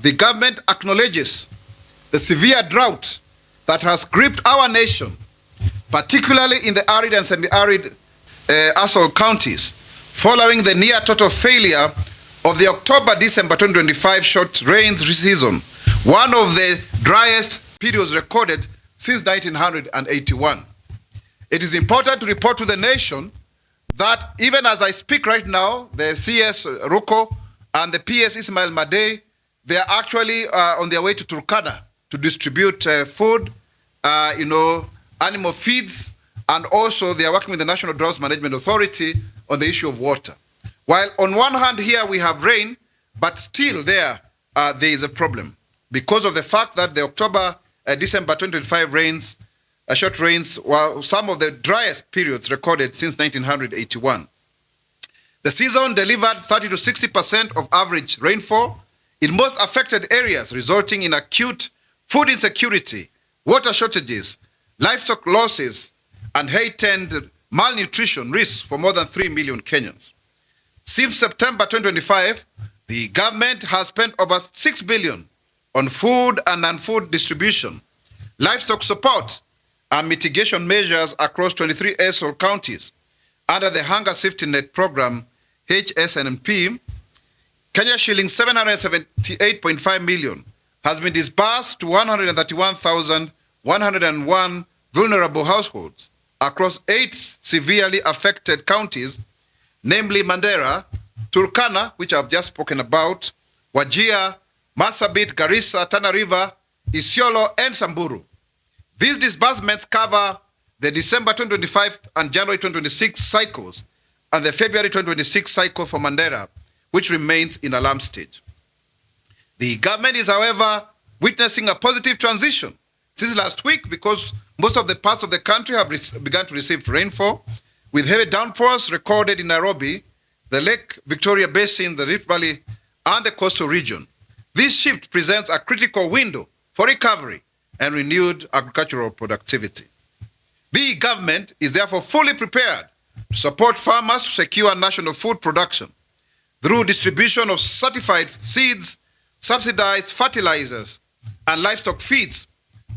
The government acknowledges the severe drought that has gripped our nation, particularly in the arid and semi-arid ASAL counties, following the near total failure of the October-December 2025 short rains season, one of the driest periods recorded since 1981. It is important to report to the nation that even as I speak right now, the CS Ruko and the PS Ismail Madey, they are actually on their way to Turkana to distribute food, animal feeds, and also they are working with the National Drought Management Authority on the issue of water. While on one hand here we have rain, but still there is a problem because of the fact that the October-December 2025 rains, short rains, were some of the driest periods recorded since 1981. The season delivered 30 to 60% of average rainfall in most affected areas, resulting in acute food insecurity, water shortages, livestock losses, and heightened malnutrition risks for more than 3 million Kenyans. Since September 2025, the government has spent over 6 billion on food and non-food distribution, livestock support, and mitigation measures across 23 ASAL counties. Under the Hunger Safety Net Program, HSNP, Kenya shilling 778.5 million has been disbursed to 131,101 vulnerable households across 8 severely affected counties, namely Mandera, Turkana, which I've just spoken about, Wajir, Marsabit, Garissa, Tana River, Isiolo, and Samburu. These disbursements cover the December 2025 and January 2026 cycles and the February 2026 cycle for Mandera, which remains in alarm stage. The government is, however, witnessing a positive transition since last week because most of the parts of the country have begun to receive rainfall, with heavy downpours recorded in Nairobi, the Lake Victoria Basin, the Rift Valley, and the coastal region. This shift presents a critical window for recovery and renewed agricultural productivity. The government is therefore fully prepared to support farmers to secure national food production through distribution of certified seeds, subsidized fertilizers, and livestock feeds,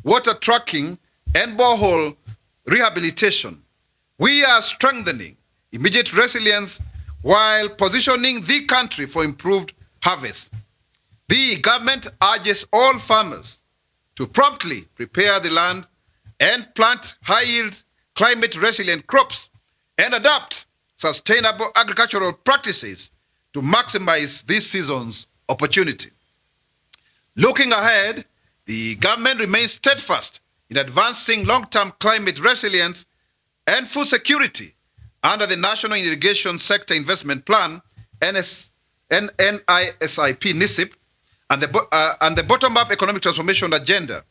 water tracking, and borehole rehabilitation. We are strengthening immediate resilience while positioning the country for improved harvest. The government urges all farmers to promptly prepare the land and plant high-yield, climate-resilient crops and adopt sustainable agricultural practices to maximize this season's opportunity. Looking ahead, the government remains steadfast in advancing long-term climate resilience and food security under the National Irrigation Sector Investment Plan, NISIP, and the bottom-up economic transformation agenda.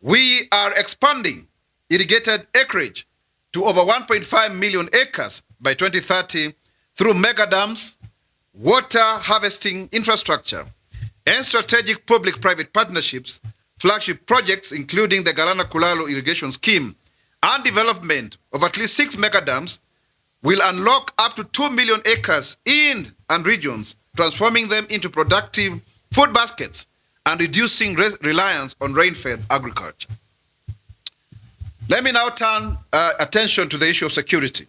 We are expanding irrigated acreage to over 1.5 million acres by 2030 through mega dams, water harvesting infrastructure, and strategic public-private partnerships, flagship projects including the Galana-Kulalu irrigation scheme and development of at least 6 mega dams will unlock up to 2 million acres in and regions, transforming them into productive food baskets and reducing reliance on rain-fed agriculture. Let me now turn attention to the issue of security.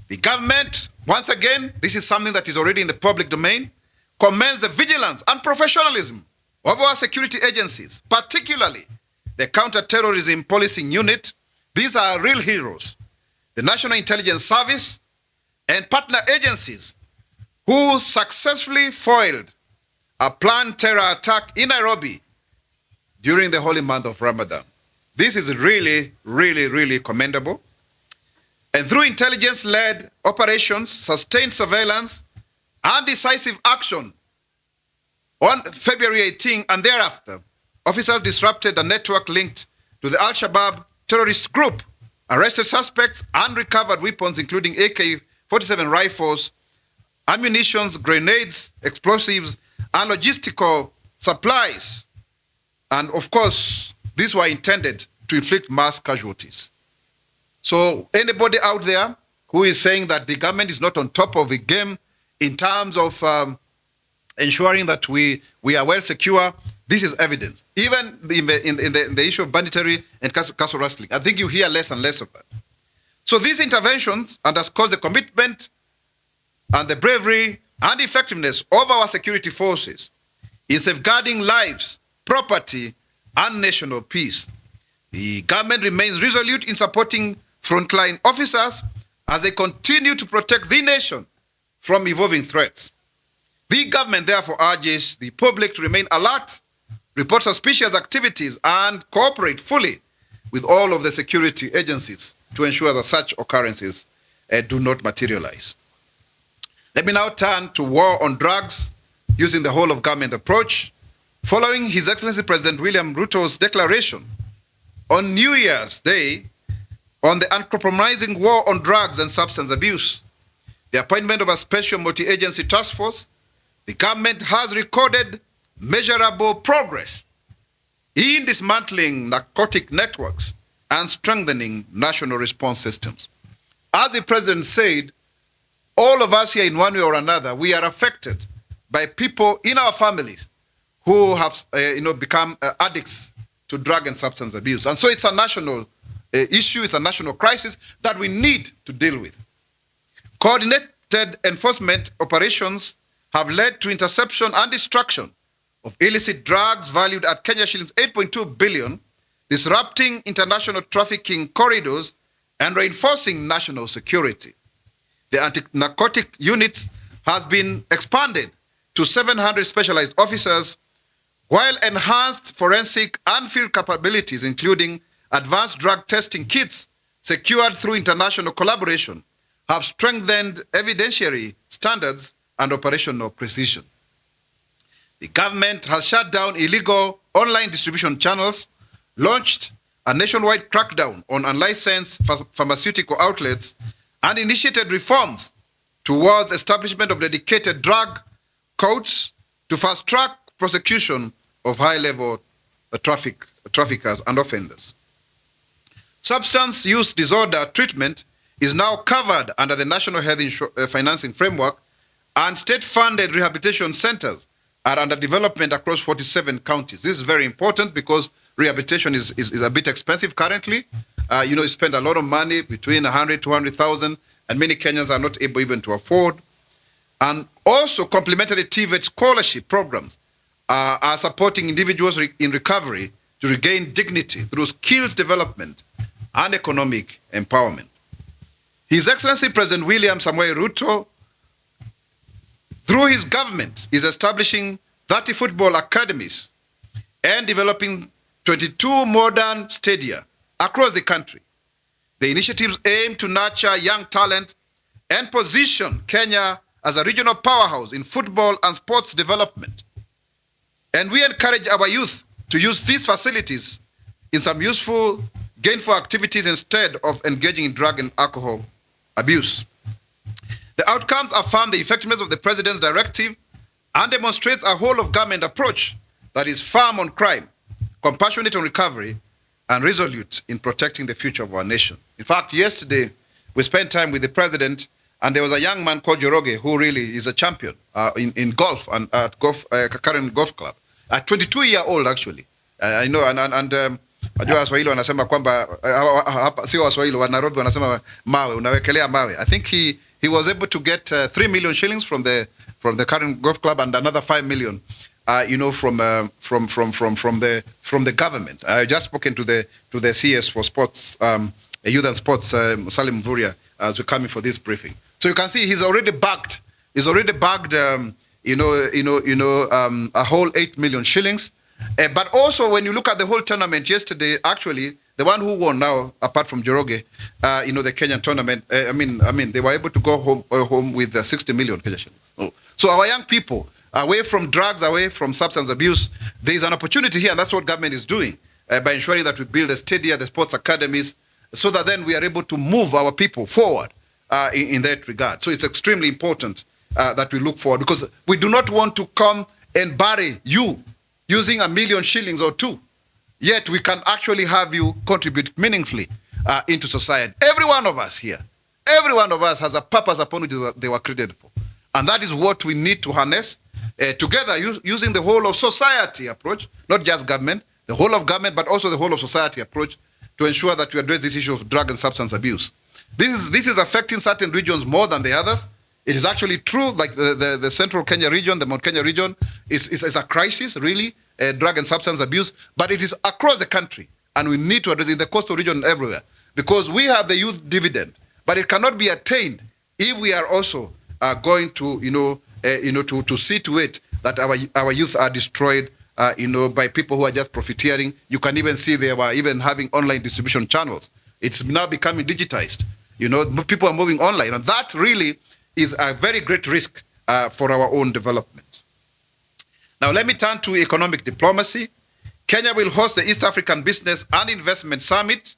The government, once again, this is something that is already in the public domain, commends the vigilance and professionalism of our security agencies, particularly the Counter-Terrorism Policing Unit. These are real heroes. The National Intelligence Service and partner agencies who successfully foiled a planned terror attack in Nairobi during the holy month of Ramadan. This is really, really, really commendable. And through intelligence-led operations, sustained surveillance, and decisive action on February 18 and thereafter, officers disrupted a network linked to the Al-Shabaab terrorist group, arrested suspects, and recovered weapons including AK-47 rifles, ammunition, grenades, explosives, and logistical supplies. And of course, these were intended to inflict mass casualties. So anybody out there who is saying that the government is not on top of the game in terms of ensuring that we are well secure. This is evident. Even in the issue of banditry and castle rustling, I think you hear less and less of that. So these interventions underscore the commitment and the bravery and effectiveness of our security forces in safeguarding lives, property, and national peace. The government remains resolute in supporting frontline officers as they continue to protect the nation from evolving threats. The government therefore urges the public to remain alert, report suspicious activities, and cooperate fully with all of the security agencies to ensure that such occurrences do not materialize. Let me now turn to war on drugs using the whole of government approach. Following His Excellency President William Ruto's declaration on New Year's Day on the uncompromising war on drugs and substance abuse, the appointment of a special multi-agency task force, the government has recorded measurable progress in dismantling narcotic networks and strengthening national response systems. As the President said, all of us here in one way or another, we are affected by people in our families who have become addicts to drug and substance abuse. And so it's a national issue, it's a national crisis that we need to deal with. Coordinated enforcement operations have led to interception and destruction of illicit drugs valued at Kenya shillings 8.2 billion, disrupting international trafficking corridors and reinforcing national security. The anti-narcotic units has been expanded to 700 specialized officers, while enhanced forensic and field capabilities, including advanced drug testing kits secured through international collaboration, have strengthened evidentiary standards and operational precision. The government has shut down illegal online distribution channels, launched a nationwide crackdown on unlicensed pharmaceutical outlets, and initiated reforms towards establishment of dedicated drug courts to fast-track prosecution of high-level traffickers and offenders. Substance use disorder treatment is now covered under the National Health Financing Framework, and state-funded rehabilitation centers are under development across 47 counties. This is very important because rehabilitation is a bit expensive currently. You spend a lot of money, between 100 to 200,000, and many Kenyans are not able even to afford. And also complementary TVET scholarship programs are supporting individuals in recovery to regain dignity through skills development and economic empowerment. His Excellency President William Samoei Ruto, through his government, is establishing 30 football academies and developing 22 modern stadia across the country. The initiatives aim to nurture young talent and position Kenya as a regional powerhouse in football and sports development. And we encourage our youth to use these facilities in some useful, gainful activities instead of engaging in drug and alcohol abuse. The outcomes affirm the effectiveness of the President's directive and demonstrates a whole-of-government approach that is firm on crime, compassionate on recovery, and resolute in protecting the future of our nation. In fact, yesterday, we spent time with the President, and there was a young man called Joroge who really is a champion in golf and at current golf club. At 22-year-old, actually. I know, najua Waswahili wanasema kwamba sio Waswahili wa Nairobi wanasema mawe, unawekelea mawe. I think he was able to get 3 million shillings from the current golf club and another 5 million, from the government. I just spoken to the CS for sports, youth and sports, Salim Mwaura, as we're coming for this briefing. So you can see he's already bagged. A whole 8 million shillings. But also, when you look at the whole tournament yesterday, actually, the one who won now, apart from Joroge, the Kenyan tournament, they were able to go home with 60 million Kenyan shillings. Oh. So our young people, away from drugs, away from substance abuse, there is an opportunity here, and that's what government is doing by ensuring that we build the stadia, the sports academies, so that then we are able to move our people forward in that regard. So it's extremely important that we look forward, because we do not want to come and bury you using 1 million shillings or 2. Yet we can actually have you contribute meaningfully into society. Every one of us here, every one of us has a purpose upon which they were created for. And that is what we need to harness together using the whole of society approach, not just government, the whole of government, but also the whole of society approach to ensure that we address this issue of drug and substance abuse. This is affecting certain regions more than the others. It is actually true, like the central Kenya region, the Mount Kenya region, is a crisis, really, drug and substance abuse, but it is across the country, and we need to address it in the coastal region everywhere, because we have the youth dividend, but it cannot be attained if we are also going to, to see to it that our youth are destroyed, by people who are just profiteering. You can even see they were even having online distribution channels. It's now becoming digitized. People are moving online, and that really is a very great risk for our own development. Now, let me turn to economic diplomacy. Kenya will host the East African Business and Investment Summit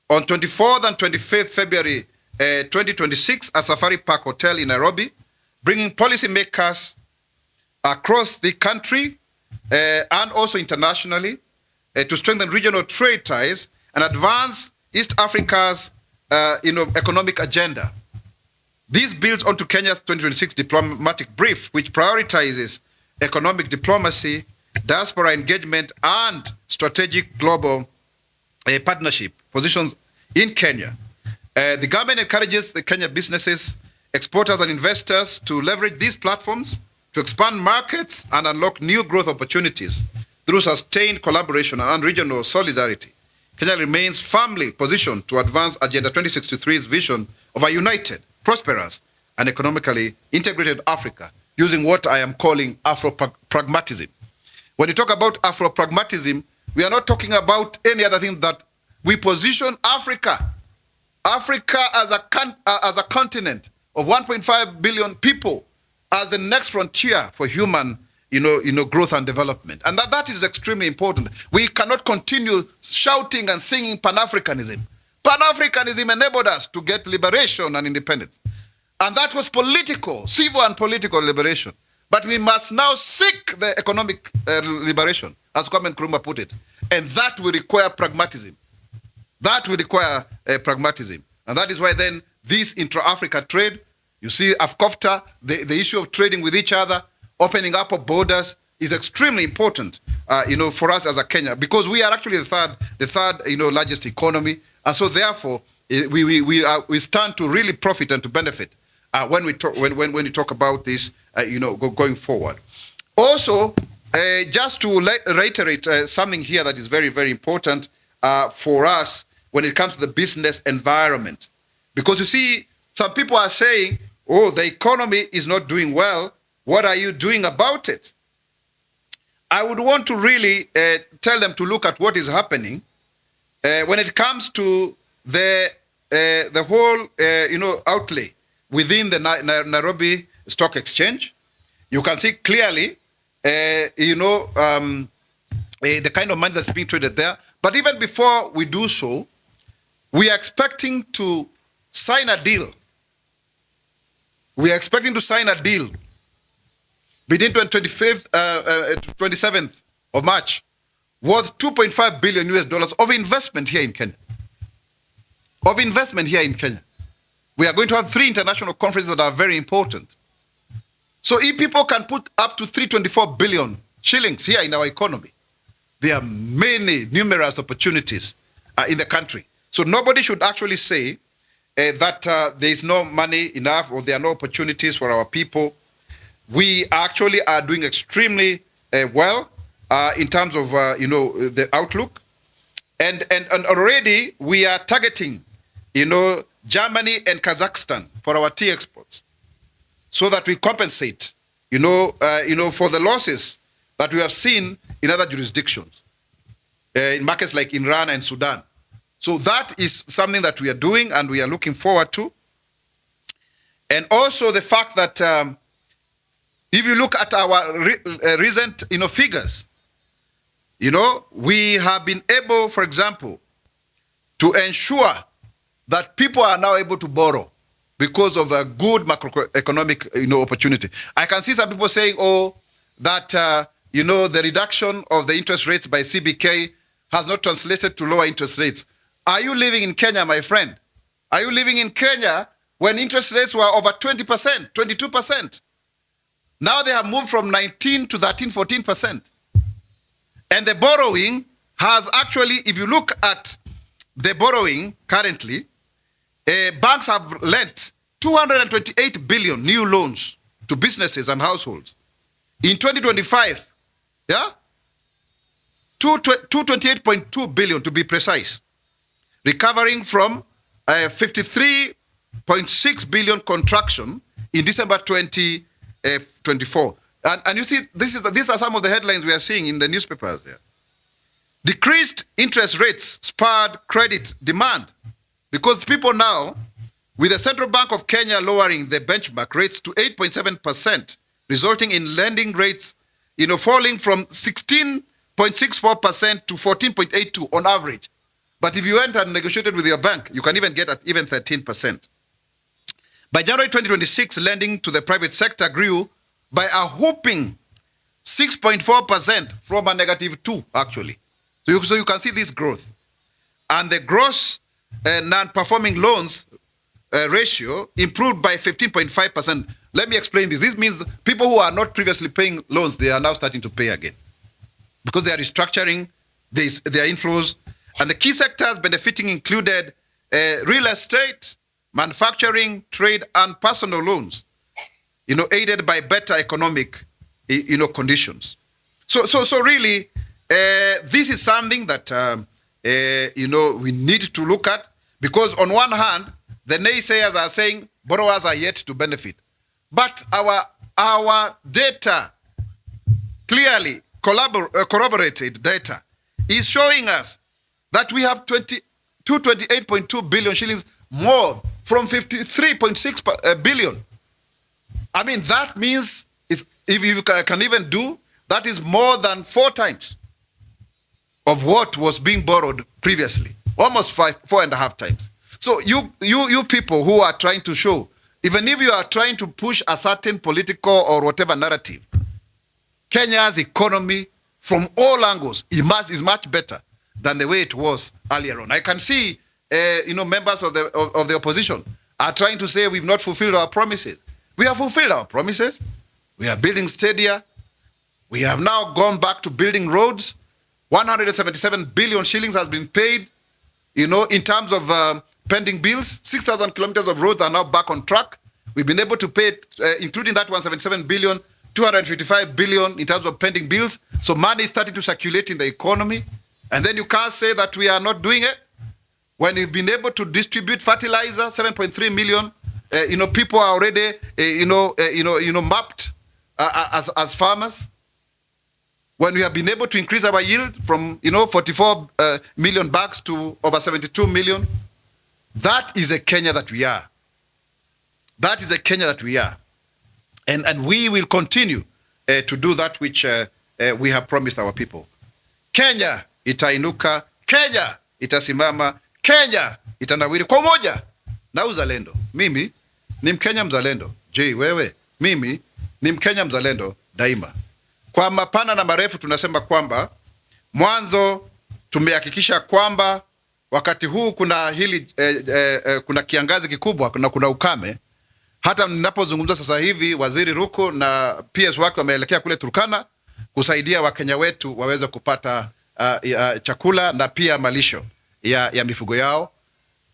on 24th and 25th February 2026 at Safari Park Hotel in Nairobi, bringing policymakers across the country and also internationally to strengthen regional trade ties and advance East Africa's economic agenda. This builds onto Kenya's 2026 diplomatic brief, which prioritizes economic diplomacy, diaspora engagement, and strategic global partnership positions in Kenya. The government encourages the Kenya businesses, exporters, and investors to leverage these platforms to expand markets and unlock new growth opportunities through sustained collaboration and regional solidarity. Kenya remains firmly positioned to advance Agenda 2063's vision of a united, prosperous, and economically integrated Africa, using what I am calling Afro-pragmatism. When you talk about Afro-pragmatism, we are not talking about any other thing that we position Africa as a continent of 1.5 billion people as the next frontier for human growth and development. And that is extremely important. We cannot continue shouting and singing Pan-Africanism. Pan-Africanism enabled us to get liberation and independence. And that was political, civil and political liberation. But we must now seek the economic liberation, as Kwame Nkrumah put it. And that will require pragmatism. That will require pragmatism. And that is why then this intra-Africa trade, you see AfCOFTA, the issue of trading with each other, opening up of borders is extremely important, for us as a Kenya, because we are actually the third largest economy. And so therefore, we stand to really profit and to benefit when we talk about this, going forward. Also, just to reiterate something here that is very, very important for us when it comes to the business environment. Because you see, some people are saying, oh, the economy is not doing well. What are you doing about it? I would want to really tell them to look at what is happening when it comes to the whole outlay within the Nairobi Stock Exchange. You can see clearly the kind of money that's being traded there. But even before we do so, we are expecting to sign a deal. We are expecting to sign a deal between 27th of March, worth $2.5 billion of investment here in Kenya. We are going to have 3 international conferences that are very important. So if people can put up to 324 billion shillings here in our economy, there are numerous opportunities in the country. So nobody should actually say that there is no money enough or there are no opportunities for our people. We actually are doing extremely well in terms of the outlook, and already we are targeting Germany and Kazakhstan for our tea exports, so that we compensate for the losses that we have seen in other jurisdictions, in markets like Iran and Sudan. So that is something that we are doing and we are looking forward to. And also the fact that if you look at our recent figures, we have been able, for example, to ensure that people are now able to borrow because of a good macroeconomic opportunity. I can see some people saying, that the reduction of the interest rates by CBK has not translated to lower interest rates. Are you living in Kenya, my friend? Are you living in Kenya when interest rates were over 20%, 22%? Now they have moved from 19 to 13, 14%. And the borrowing has actually, if you look at the borrowing currently, banks have lent 228 billion new loans to businesses and households. In 2025, yeah, 228.2 billion to be precise, recovering from 53.6 billion contraction in December 2024. And you see, these are some of the headlines we are seeing in the newspapers there. Decreased interest rates spurred credit demand because people now, with the Central Bank of Kenya lowering the benchmark rates to 8.7%, resulting in lending rates, falling from 16.64% to 14.82% on average. But if you went and negotiated with your bank, you can even get at even 13%. By January 2026, lending to the private sector grew by a whopping 6.4% from a -2, actually. So you can see this growth. And the gross non-performing loans ratio improved by 15.5%. Let me explain this. This means people who are not previously paying loans, they are now starting to pay again because they are restructuring their inflows. And the key sectors benefiting included real estate, manufacturing, trade, and personal loans, aided by better economic, conditions. So really, this is something that, we need to look at, because on one hand, the naysayers are saying borrowers are yet to benefit. But our data, clearly corroborated data, is showing us that we have 228.2 billion shillings more from 53.6 billion. I mean, that means, if you can even do, that is more than 4 times of what was being borrowed previously, almost 4.5 times. So you people who are trying to show, even if you are trying to push a certain political or whatever narrative, Kenya's economy from all angles is much better than the way it was earlier on. I can see, members of the opposition are trying to say we've not fulfilled our promises. We have fulfilled our promises. We are building stadia. We have now gone back to building roads. 177 billion shillings has been paid, in terms of pending bills. 6,000 kilometers of roads are now back on track. We've been able to pay, including that 177 billion, 255 billion in terms of pending bills. So money is starting to circulate in the economy. And then you can't say that we are not doing it. When we've been able to distribute fertilizer, 7.3 million, people are already, mapped as farmers. When we have been able to increase our yield from, 44 million bags to over 72 million, that is a Kenya that we are. That is a Kenya that we are. And we will continue to do that which we have promised our people. Kenya itainuka, Kenya itasimama, Kenya itanawiri kwa umoja na uzalendo. Mimi ni Mkenya mzalendo. Je, wewe? Mimi ni Mkenya mzalendo daima. Kwa mapana na marefu tunasema kwamba mwanzo tumehakikisha kwamba wakati huu kuna kuna kiangazi kikubwa na kuna ukame. Hata ninapozungumza sasa hivi, Waziri Ruku na PS wake wameelekea kule Turkana kusaidia Wakenya wetu waweze kupata chakula na pia malisho ya mifugo yao.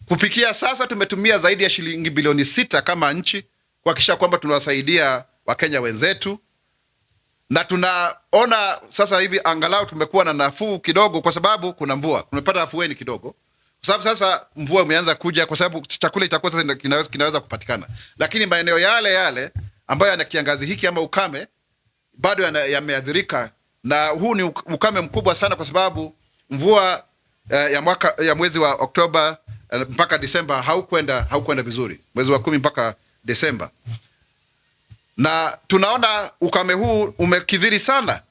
Kufikia sasa tumetumia zaidi ya shilingi bilioni 6 kama nchi kuhakikisha kwamba tunawasaidia Wakenya wenzetu, na tunaona sasa hivi angalau tumekuwa na nafuu kidogo kwa sababu kuna mvua. Tumepata afueni kidogo kwa sababu sasa mvua imeanza kuja, kwa sababu chakula itakuwa sasa kinaweza kupatikana. Lakini maeneo yale ambayo yana kiangazi hiki ama ukame bado yameathirika, na huu ni ukame mkubwa sana kwa sababu mvua ya mwezi wa Oktoba mpaka Disemba haukwenda vizuri, mwezi wa 10 mpaka Disemba. Na tunaona ukame huu umekithiri sana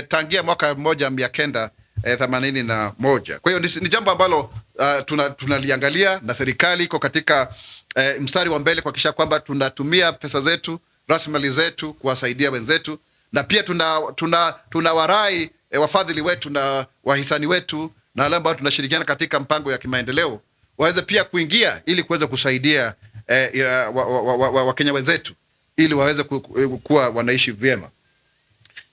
tangia mwaka 1981. Kwa hiyo ni jambo ambalo tunaliangalia, na serikali iko katika mstari wa mbele kuhakikisha kwamba tunatumia pesa zetu, rasilimali zetu kuwasaidia wenzetu, na pia tuna warai wafadhili wetu na wahisani wetu na wale ambao tunashirikiana katika mpango ya kimaendeleo waweze pia kuingia ili kuweza kusaidia Wakenya wenzetu ili waweze kuwa wanaishi vyema.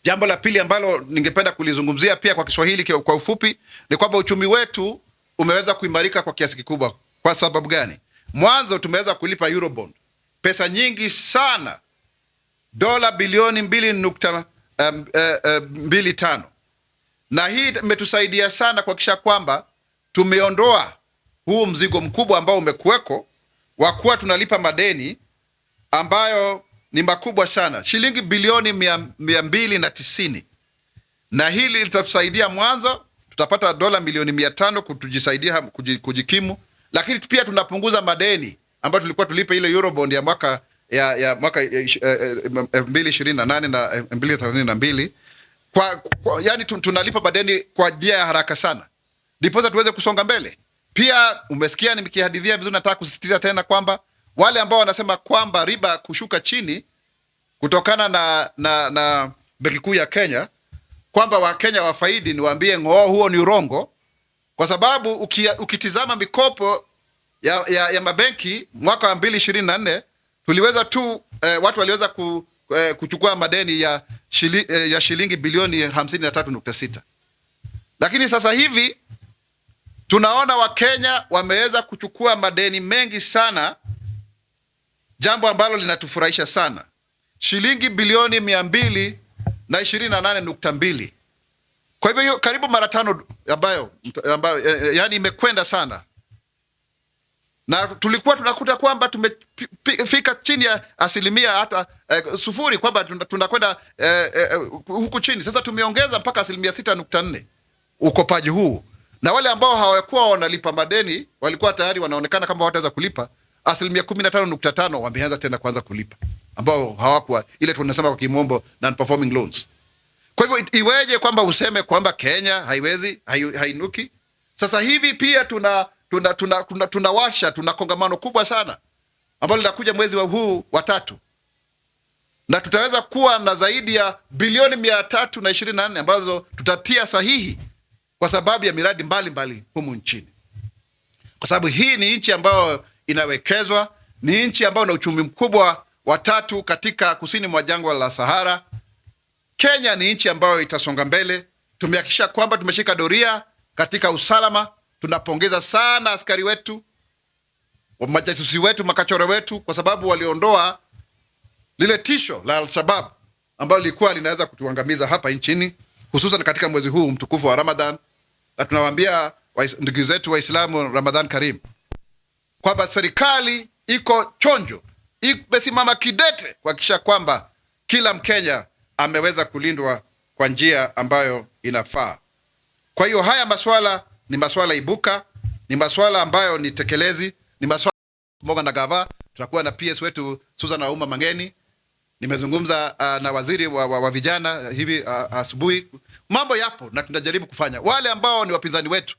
Jambo la pili ambalo ningependa kulizungumzia pia kwa Kiswahili kwa ufupi ni kwamba uchumi wetu umeweza kuimarika kwa kiasi kikubwa. Kwa sababu gani? Mwanzo tumeweza kulipa Eurobond pesa nyingi sana, dola bilioni 2.25, na hii imetusaidia sana kuhakikisha kwamba tumeondoa huu mzigo mkubwa ambao umekuweko wa kuwa tunalipa madeni ambayo ni makubwa sana, shilingi bilioni 290, na hili litatusaidia. Mwanzo tutapata dola milioni 500 kutujisaidia kujikimu, lakini pia tunapunguza madeni ambayo tulikuwa tulipe ile Eurobond ya mwaka 2028 na 2032. Yani tunalipa madeni kwa njia ya haraka sana ndiposa tuweze kusonga mbele. Pia umesikia nimekihadithia vizuri, nataka kusisitiza tena kwamba wale ambao wanasema kwamba riba kushuka chini kutokana na benki kuu ya Kenya, kwamba Wakenya wafaidi, niwaambie huo ni urongo, kwa sababu ukitizama mikopo ya mabenki mwaka wa 2024 tuliweza tu watu waliweza kuchukua madeni ya shilingi bilioni 53.6, lakini sasa hivi tunaona Wakenya wameweza kuchukua madeni mengi sana, jambo ambalo linatufurahisha sana, shilingi bilioni 228.2. Kwa hivyo karibu mara 5 ambayo yani imekwenda sana, na tulikuwa tunakuta kwamba tumefika chini ya asilimia hata sufuri, kwamba tunakwenda huku chini. Sasa tumeongeza mpaka asilimia 6.4 ukopaji huu, na wale ambao hawakuwa wanalipa madeni walikuwa tayari wanaonekana kama wataweza kulipa, asilimia 15.5 wameanza tena kuanza kulipa, ambao hawakuwa, ile tunasema kwa kimombo non performing loans. Kwa hivyo iweje kwamba useme kwamba Kenya haiwezi, hainuki? Sasa hivi pia tuna kongamano kubwa sana ambalo linakuja mwezi wa huu wa 3, na tutaweza kuwa na zaidi ya bilioni 324 ambazo tutatia sahihi kwa sababu ya miradi mbalimbali humu nchini, kwa sababu hii ni nchi ambayo inawekezwa, ni nchi ambayo na uchumi mkubwa wa 3 katika kusini mwa jangwa la Sahara. Kenya ni nchi ambayo itasonga mbele. Tumehakikisha kwamba tumeshika doria katika usalama. Tunapongeza sana askari wetu, majasusi wetu, makachoro wetu, kwa sababu waliondoa lile tisho la Al-Shabaab ambalo lilikuwa linaweza kutuangamiza hapa nchini, hususan katika mwezi huu mtukufu wa Ramadan. Na tunawaambia ndugu zetu Waislamu, Ramadan Karim, kwamba serikali iko chonjo, imesimama kidete kuhakikisha kwamba kila Mkenya ameweza kulindwa kwa njia ambayo inafaa. Kwa hiyo haya maswala ni maswala ibuka, ni maswala ambayo ni tekelezi, ni maswala moga na Gov't. Tutakuwa na PS wetu Susan Auma Mangeni. Nimezungumza na waziri wa vijana hivi asubuhi. Mambo yapo na tunajaribu kufanya. Wale ambao ni wapinzani wetu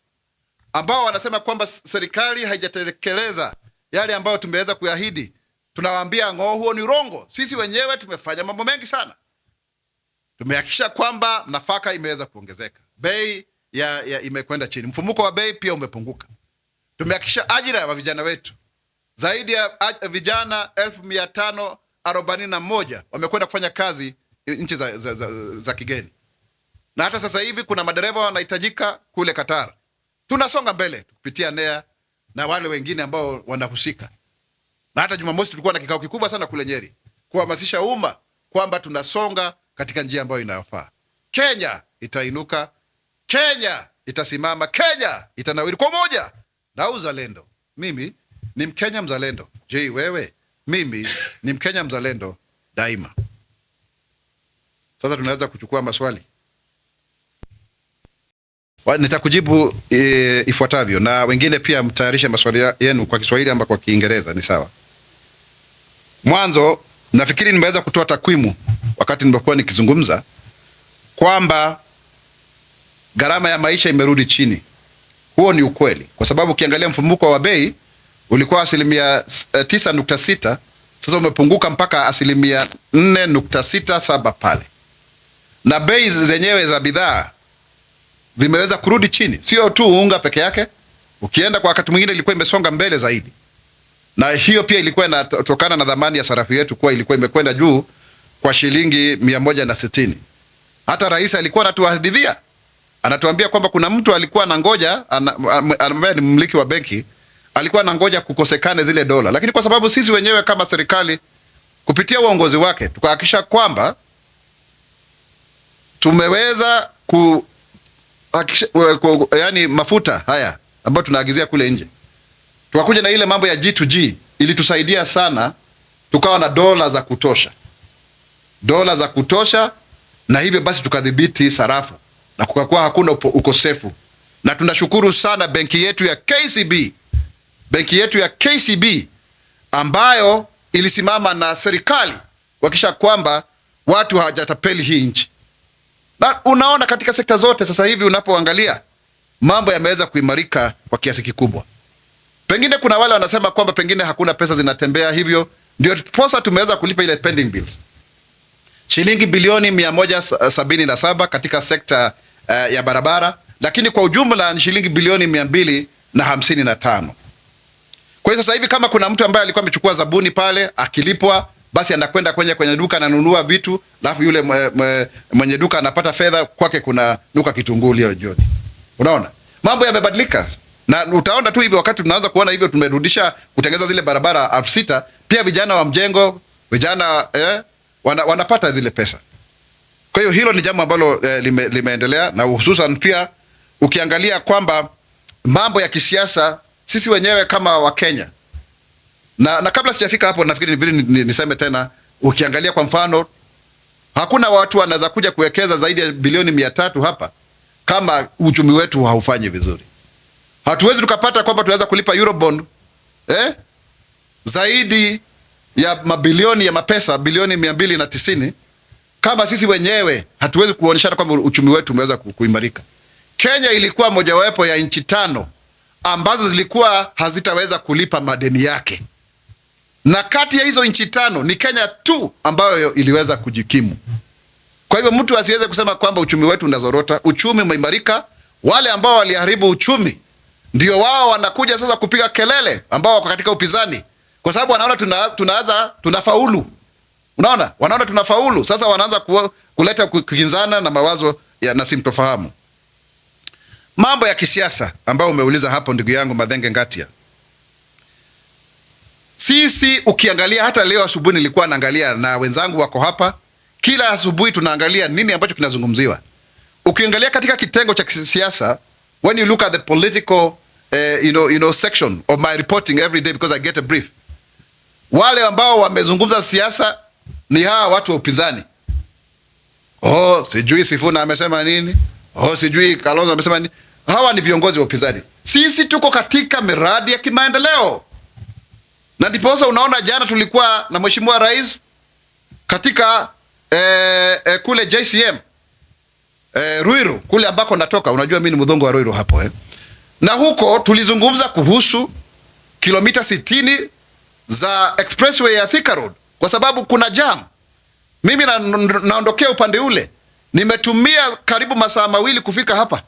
ambao wanasema kwamba serikali haijatekeleza yale ambayo tumeweza kuahidi, tunawaambia huo ni urongo. Sisi wenyewe tumefanya mambo mengi sana. Tumehakikisha kwamba nafaka imeweza kuongezeka, bei imekwenda chini, mfumuko wa bei pia umepunguka. Tumehakikisha ajira ya vijana wetu, zaidi ya vijana 1541 wamekwenda kufanya kazi nchi za kigeni, na hata sasa hivi kuna madereva wanahitajika kule Qatar. Tunasonga mbele kupitia NEA na wale wengine ambao wanahusika, na hata Jumamosi tulikuwa na kikao kikubwa sana kule Nyeri kuhamasisha umma kwamba tunasonga katika njia ambayo inayofaa. Kenya itainuka, Kenya itasimama, Kenya itanawiri kwa moja na uzalendo. Mimi ni Mkenya mzalendo. Je, wewe? Mimi ni Mkenya mzalendo daima. Sasa tunaweza kuchukua maswali. Nitakujibu ifuatavyo, na wengine pia mtayarishe maswali yenu kwa Kiswahili ama kwa Kiingereza, ni sawa. Mwanzo nafikiri nimeweza kutoa takwimu wakati nilipokuwa nikizungumza kwamba gharama ya maisha imerudi chini. Huo ni ukweli, kwa sababu ukiangalia mfumuko wa bei ulikuwa asilimia 9.6, sasa umepunguka mpaka asilimia 4.67 pale, na bei zenyewe za bidhaa zimeweza kurudi chini. Sio tu unga peke yake, ukienda kwa wakati mwingine ilikuwa imesonga mbele zaidi. na hiyo pia ilikuwa inatokana na dhamani ya sarafu yetu kuwa ilikuwa imekwenda juu kwa shilingi 160. Hata rais alikuwa anatuhadithia, anatuambia kwamba kuna mtu alikuwa anangoja, ambaye ni mmiliki wa benki, alikuwa anangoja kukosekane zile dola, lakini kwa sababu sisi wenyewe kama serikali kupitia uongozi wake tukahakikisha kwamba tumeweza yani mafuta haya ambayo tunaagizia kule nje, tukakuja na ile mambo ya G2G, ilitusaidia sana, tukawa na dola za kutosha, na hivyo basi tukadhibiti sarafu na kukakuwa hakuna ukosefu. Na tunashukuru sana benki yetu ya KCB ambayo ilisimama na serikali kuhakikisha kwamba watu hawajatapeli hii nchi. Na unaona katika sekta zote sasa hivi unapoangalia mambo yameweza kuimarika kwa kiasi kikubwa. Pengine kuna wale wanasema kwamba pengine hakuna pesa zinatembea, hivyo ndio posa tumeweza kulipa ile pending bills. Shilingi bilioni 177 katika sekta ya barabara, lakini kwa ujumla ni shilingi bilioni 255. Kwa hiyo sasa hivi kama kuna mtu ambaye alikuwa amechukua zabuni pale akilipwa, basi anakwenda kwenye duka ananunua vitu, alafu yule mwenye duka anapata fedha, kwake kuna duka kitunguu leo jioni. Unaona? Mambo yamebadilika. Na utaona tu hivyo wakati tunaanza kuona hivyo tumerudisha kutengeneza zile barabara 6000, pia vijana wa mjengo, vijana wanapata zile pesa. Kwa hiyo hilo ni jambo ambalo limeendelea, na hususan pia ukiangalia kwamba mambo ya kisiasa sisi wenyewe kama Wakenya, na kabla sijafika hapo nafikiri niseme tena, ukiangalia kwa mfano hakuna watu wanaweza kuja kuwekeza zaidi ya bilioni 300 hapa kama uchumi wetu haufanyi vizuri. Hatuwezi tukapata kwamba tunaweza kulipa Eurobond zaidi ya mabilioni ya mapesa, bilioni 290, kama sisi wenyewe hatuwezi kuonyeshana kwamba uchumi wetu umeweza kuimarika. Kenya ilikuwa mojawapo ya nchi 5 ambazo zilikuwa hazitaweza kulipa madeni yake, na kati ya hizo nchi 5 ni Kenya tu ambayo iliweza kujikimu. Kwa hivyo mtu asiweze kusema kwamba uchumi wetu unazorota. Uchumi umeimarika. Wale ambao waliharibu uchumi ndio wao wanakuja sasa kupiga kelele, ambao wako katika upinzani, kwa sababu wanaona tunafaulu. Unaona? Wanaona tunafaulu. Sasa wanaanza kuleta kukinzana na mawazo na simtofahamu. Mambo ya kisiasa ambayo umeuliza hapo ndugu yangu Madhenge Ngatia. Sisi ukiangalia hata leo asubuhi nilikuwa naangalia na wenzangu wako hapa, kila asubuhi tunaangalia nini ambacho kinazungumziwa. Ukiangalia katika kitengo cha kisiasa, when you look at the political section of my reporting every day, because I get a brief, wale ambao wamezungumza siasa ni hawa watu wa upinzani. Sijui Sifuna amesema nini, sijui Kalonzo amesema nini. Hawa ni viongozi wa upinzani. Sisi tuko katika miradi ya kimaendeleo, na ndiposa unaona jana tulikuwa na mheshimiwa rais katika kule JCM Ruiru, kule ambako natoka. Unajua mimi ni mdhongo wa Ruiru hapo na huko tulizungumza kuhusu kilomita 60 za expressway ya Thika Road, kwa sababu kuna jam. Mimi naondokea upande ule, nimetumia karibu masaa 2 kufika hapa.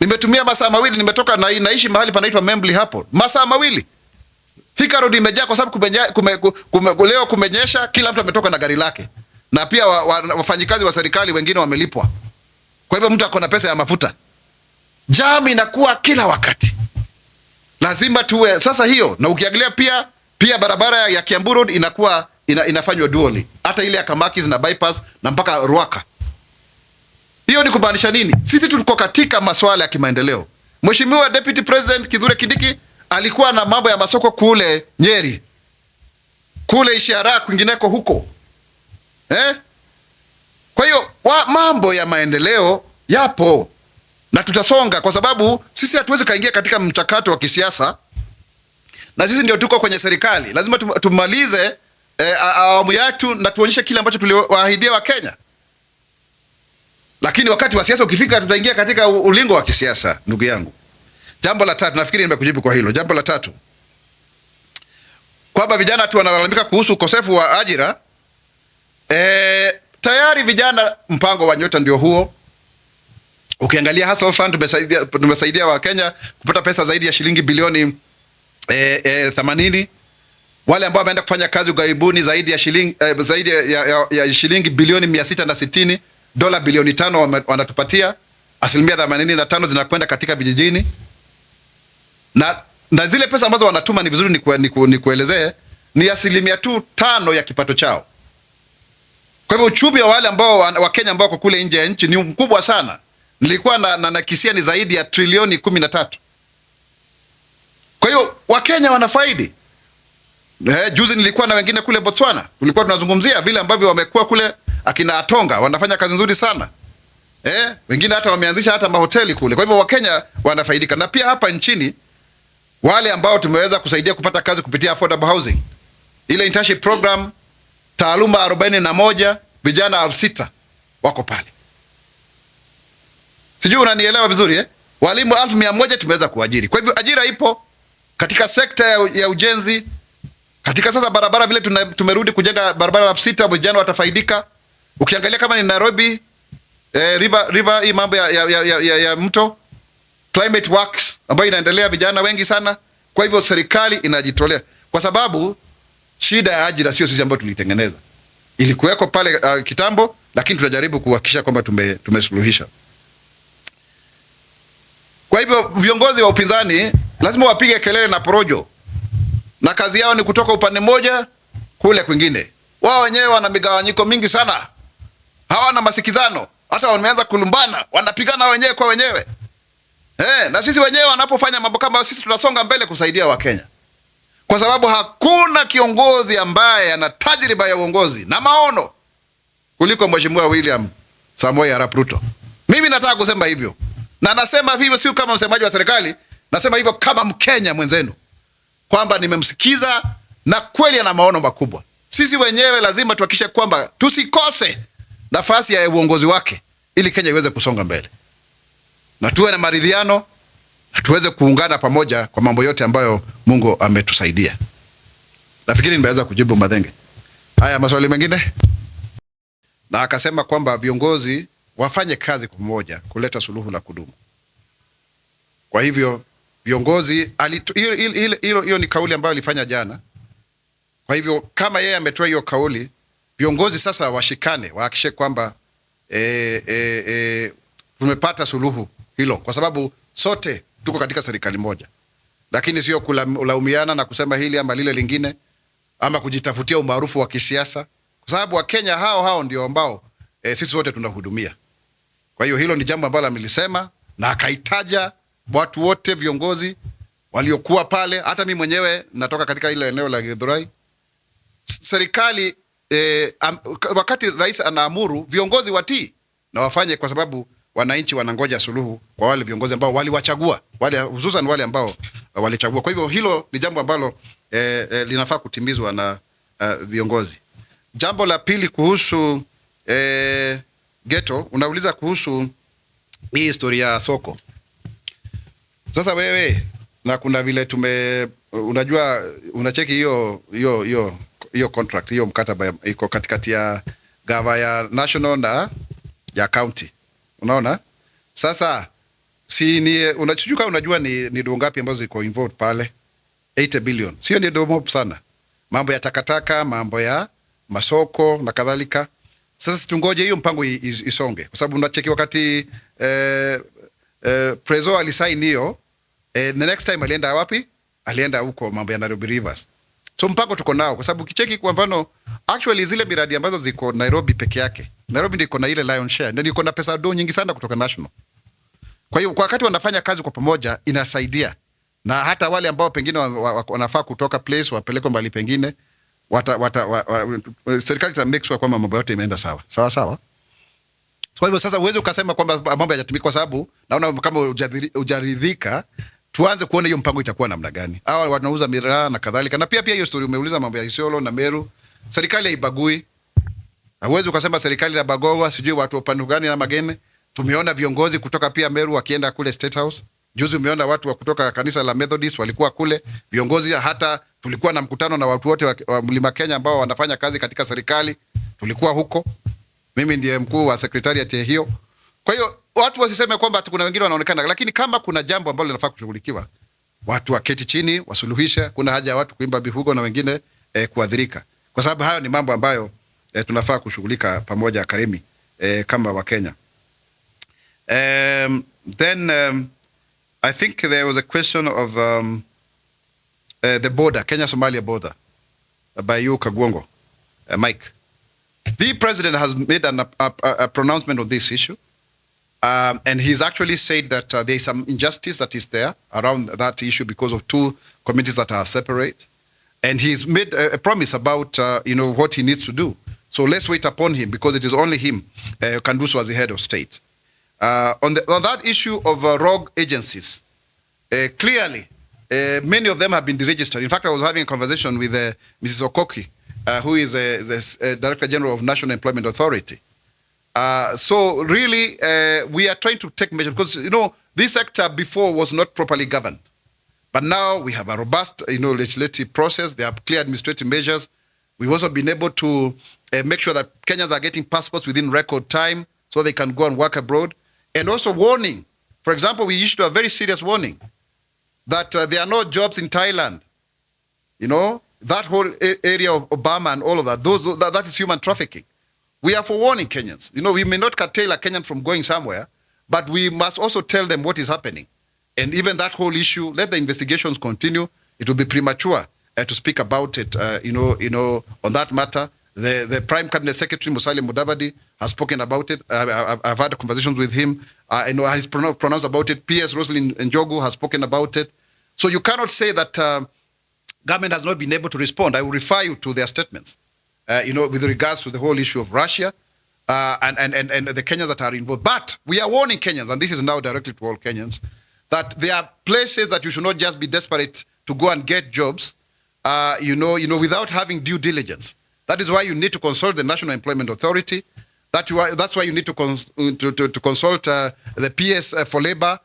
Nimetumia masaa 2, nimetoka naishi mahali panaitwa Membli hapo. Masaa 2. Thika Road imejaa kwa sababu leo kumenyesha, kila mtu ametoka na gari lake. Na pia wafanyikazi wa serikali wengine wamelipwa. Kwa hivyo mtu akona pesa ya mafuta. Jam inakuwa kila wakati. Lazima tuwe sasa hiyo. Na ukiangalia pia barabara ya Kiambu Road inakuwa inafanywa dually. Hata ile ya Kamakis na bypass na mpaka Ruaka. Hiyo ni kumaanisha nini? Sisi tuko katika masuala ya kimaendeleo. Mheshimiwa Deputy President Kithure Kindiki alikuwa na mambo ya masoko kule Nyeri, kule Ishara, kwingineko huko. Kwa hiyo mambo ya maendeleo yapo na tutasonga, kwa sababu sisi hatuwezi kaingia katika mchakato wa kisiasa, na sisi ndio tuko kwenye serikali. Lazima tumalize awamu yetu na tuonyeshe kile ambacho tuliwaahidia wa Kenya. Lakini wakati wa siasa ukifika, tutaingia katika ulingo wa kisiasa, ndugu yangu. Jambo la 3, nafikiri nimekujibu kwa hilo. Jambo la 3, kwamba vijana tu wanalalamika kuhusu ukosefu wa ajira. Tayari vijana, mpango wa Nyota ndio huo. Ukiangalia Hustle Fund tumesaidia Wakenya kupata pesa zaidi ya shilingi bilioni 80. Wale ambao wameenda kufanya kazi ughaibuni zaidi ya shilingi bilioni 660, dola bilioni 5 wanatupatia. 85% zinakwenda katika vijijini. Na zile pesa ambazo wanatuma ni vizuri nikuelezee, ni 5% ya kipato chao. Kwa hivyo uchumi wa wale ambao wa Kenya ambao kule nje ya nchi ni mkubwa sana. Nilikuwa nakisia ni zaidi ya trilioni 13. Kwa hiyo Wakenya wanafaidi. Juzi nilikuwa na wengine kule Botswana. Tulikuwa tunazungumzia vile ambavyo wamekuwa kule, akina Atonga wanafanya kazi nzuri sana. Wengine hata wameanzisha hata mahoteli kule. Kwa hivyo Wakenya wanafaidika. Na pia hapa nchini wale ambao tumeweza kusaidia kupata kazi kupitia affordable housing, ile internship program, taaluma 41, vijana 6,000 wako pale. Sijui unanielewa vizuri Walimu 1,100 tumeweza kuajiri. Kwa hivyo ajira ipo katika sekta ya ujenzi. Katika sasa barabara vile tumerudi kujenga barabara 6,000, vijana watafaidika. Ukiangalia kama ni Nairobi river hii mambo ya mto, climate works ambayo inaendelea, vijana wengi sana. Kwa hivyo serikali inajitolea, kwa sababu shida ya ajira sio sisi ambao tulitengeneza, ilikuweko pale kitambo, lakini tunajaribu kuhakikisha kwamba tumesuluhisha. Kwa hivyo viongozi wa upinzani lazima wapige kelele na porojo, na kazi yao ni kutoka upande mmoja kule kwingine. Wao wenyewe wana migawanyiko mingi sana, hawana masikizano, hata wameanza kulumbana, wanapigana wenyewe kwa wenyewe. Na sisi wenyewe wanapofanya mambo kama sisi tunasonga mbele kusaidia Wakenya, kwa sababu hakuna kiongozi ambaye ana tajriba ya uongozi na maono kuliko Mheshimiwa William Samoei Arap Ruto. Mimi nataka kusema hivyo, na nasema hivyo sio kama msemaji wa serikali, nasema hivyo kama Mkenya mwenzenu, kwamba nimemsikiza na kweli ana maono makubwa. Sisi wenyewe lazima tuhakikishe kwamba tusikose nafasi ya uongozi wake ili Kenya iweze kusonga mbele, na tuwe na maridhiano, na tuweze kuungana pamoja kwa mambo yote ambayo Mungu ametusaidia. Nafikiri nimeweza kujibu Madhenge. Haya, maswali mengine? Na akasema kwamba viongozi wafanye kazi pamoja kuleta suluhu la kudumu. Kwa hivyo viongozi, hiyo ni kauli ambayo alifanya jana. Kwa hivyo kama yeye ametoa hiyo kauli, viongozi sasa washikane, wahakikishe kwamba tumepata suluhu hilo, kwa sababu sote tuko katika serikali moja, lakini sio kulaumiana na kusema hili ama lile lingine, ama kujitafutia umaarufu wa kisiasa, kwa sababu Wakenya hao ndio ambao sisi wote tunahudumia. Kwa hiyo hilo ni jambo ambalo amelisema, na akaitaja watu wote, viongozi waliokuwa pale. Hata mimi mwenyewe natoka katika ile eneo la Githurai. Serikali wakati rais anaamuru, viongozi watii na wafanye, kwa sababu wananchi wanangoja suluhu kwa wale viongozi ambao waliwachagua, hususan wale ambao walichagua. Kwa hivyo hilo ni jambo ambalo linafaa kutimizwa na viongozi. Jambo la pili kuhusu ghetto, unauliza kuhusu hii historia ya soko. Sasa wewe, na kuna vile unajua unacheki hiyo contract, hiyo mkataba iko katikati ya gava ya national na ya county. Unaona? Sasa unajua ni ndio ngapi ambazo ziko involved pale? 80 billion. Sio ni ndio mob sana. Mambo ya takataka, mambo ya masoko na kadhalika. Sasa tungoje hiyo mpango isonge, kwa sababu unacheki wakati Prezo alisign hiyo, the next time alienda wapi? Alienda huko mambo ya Nairobi Rivers. So mpango tuko nao, kwa sababu kicheki kwa mfano actually zile miradi ambazo ziko Nairobi peke yake, Nairobi ndio iko na ile lion share, ndio iko na pesa nyingi sana kutoka national. Kwa hiyo kwa wakati wanafanya kazi kwa pamoja inasaidia, na hata wale ambao pengine wanafaa kutoka place wapelekwe mbali pengine, serikali ta make sure kwamba mambo yote imeenda sawa. Kwa hivyo sasa uweze ukasema kwamba mambo hayajatumika, kwa sababu naona kama hujaridhika. Tuanze kuona hiyo mpango itakuwa namna gani. Hawa wanauza miraa na kadhalika. Na pia hiyo story umeuliza mambo ya Isiolo na Meru. Serikali haibagui. Hauwezi ukasema serikali ya Bagowa sijui watu upande gani na magene. Tumeona viongozi kutoka pia Meru wakienda kule State House. Juzi umeona watu wa kutoka kanisa la Methodist walikuwa kule. Viongozi hata tulikuwa na mkutano na watu wote wa Mlima Kenya ambao wanafanya kazi katika serikali. Tulikuwa huko. Mimi ndiye mkuu wa secretariat hiyo. Kwa hiyo watu wasiseme kwamba kuna wengine wanaonekana, lakini kama kuna jambo ambalo linafaa kushughulikiwa, watu waketi chini wasuluhishe. Kuna haja ya watu kuimba bihugo na wengine kuadhirika, kwa sababu hayo ni mambo ambayo tunafaa kushughulika pamoja Karimi kama wa Kenya. I think there was a question of the border, Kenya-Somalia border, by you, Kagwongo, Mike. The president has made a pronouncement on this issue, and he's actually said that there is some injustice that is there around that issue because of two communities that are separate, and he's made a promise about what he needs to do. So let's wait upon him, because it is only him who can do so as the head of state. On that issue of rogue agencies, clearly, many of them have been deregistered. In fact, I was having a conversation with Mrs. Okoki, who is the Director General of National Employment Authority. So really, we are trying to take measures, because this sector before was not properly governed. But now we have a robust legislative process. There are clear administrative measures. We've also been able to make sure that Kenyans are getting passports within record time so they can go and work abroad. And also warning. For example, we issued a very serious warning that there are no jobs in Thailand. That whole area of Obama and all of that, that is human trafficking. We are forewarning Kenyans. We may not curtail a Kenyan from going somewhere, but we must also tell them what is happening. And even that whole issue, let the investigations continue. It will be premature to speak about it, on that matter. The Prime Cabinet Secretary, Musalia Mudavadi, has spoken about it. I've had conversations with him. He's pronounced about it. P.S. Roslyn Njogu has spoken about it. So you cannot say that government has not been able to respond. I will refer you to their statements, with regards to the whole issue of Russia and the Kenyans that are involved. But we are warning Kenyans, and this is now directly to all Kenyans, that there are places that you should not just be desperate to go and get jobs, without having due diligence. That is why you need to consult the National Employment Authority. That's why you need to consult the PS for Labor,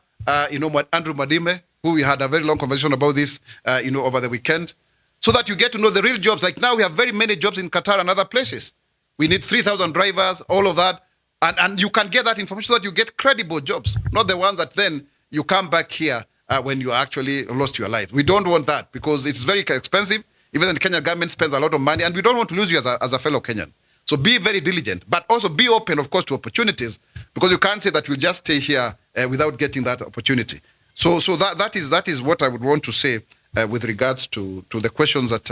Andrew Madime, who we had a very long conversation about this, over the weekend, so that you get to know the real jobs. Like now we have very many jobs in Qatar and other places. We need 3,000 drivers, all of that. And you can get that information so that you get credible jobs, not the ones that then you come back here when you actually lost your life. We don't want that, because it's very expensive. Even the Kenyan government spends a lot of money, and we don't want to lose you as a fellow Kenyan. So be very diligent, but also be open, of course, to opportunities, because you can't say that you'll just stay here without getting that opportunity. So that is what I would want to say with regards to the questions that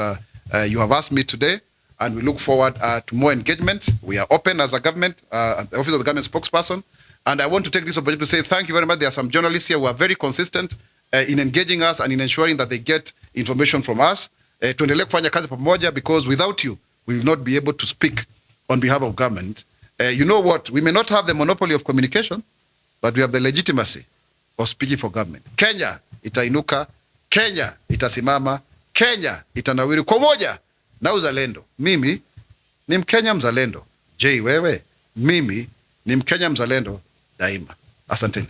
you have asked me today, and we look forward to more engagement. We are open as a government, the Office of the Government Spokesperson, and I want to take this opportunity to say thank you very much. There are some journalists here who are very consistent in engaging us and in ensuring that they get information from us. Tuendelee kufanya kazi pamoja, because without you, we will not be able to speak on behalf of government. You know what? We may not have the monopoly of communication, but we have the legitimacy of speaking for government. Kenya itainuka, Kenya itasimama, Kenya itanawiri kwa moja na uzalendo. Mimi ni Mkenya mzalendo. Je, wewe? Mimi ni Mkenya mzalendo daima. Asanteni.